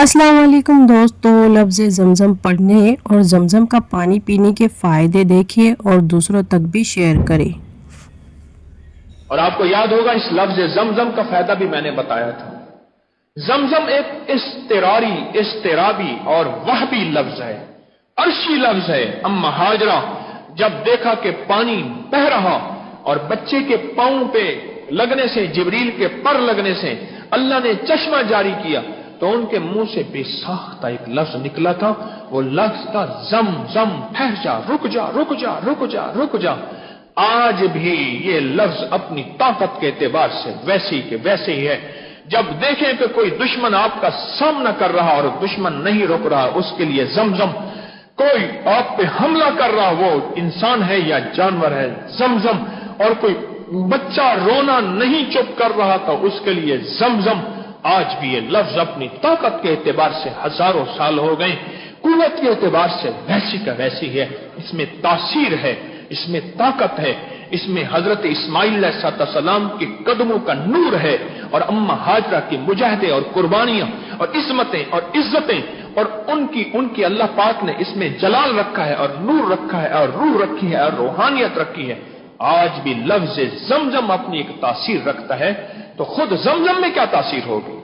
अस्सलाम वालेकुम दोस्तों, लफ्ज़ ज़मज़म पढ़ने और ज़मज़म का पानी पीने के फ़ायदे देखिए और दूसरों तक भी शेयर करें। और आपको याद होगा इस लफ्ज़ ज़मज़म का फायदा भी मैंने बताया था। ज़मज़म एक इस्तिराबी और वहबी लफ्ज़ है, अर्शी लफ्ज़ है। अम्मा हाजरा जब देखा कि पानी बह रहा और बच्चे के पांव पे लगने से, जिब्रील के पर लगने से अल्लाह ने चश्मा जारी किया, तो उनके मुंह से बेसाख्ता एक लफ्ज निकला था। वो लफ्ज था जम जम, ठहर जा, रुक जा, रुक जा, रुक जा, रुक जा। आज भी ये लफ्ज अपनी ताकत के एतबार से वैसी के वैसे ही है। जब देखें कि कोई दुश्मन आपका सामना कर रहा और दुश्मन नहीं रुक रहा, उसके लिए जमजम। कोई आप पे हमला कर रहा, वो इंसान है या जानवर है, जमजम। और कोई बच्चा रोना नहीं चुप कर रहा, तो उसके लिए जमजम। आज भी ये लफ्ज अपनी ताकत के एतबार से हजारों साल हो गए, कुव्वत के एतबार से वैसी का वैसी है। इसमें तासीर है, इसमें ताकत है, इसमें हजरत इस्माइल अलैहिस्सलाम के कदमों का नूर है, और अम्मा हाजरा की मुजाहिदे और कुर्बानियां और इस्मतें और इज्जतें, और उनकी अल्लाह पाक ने इसमें जलाल रखा है और नूर रखा है और रूह रखी है और रूहानियत रखी है। आज भी लफ्ज जमजम अपनी एक तासीर रखता है, तो खुद जमजम में क्या तासीर होगी।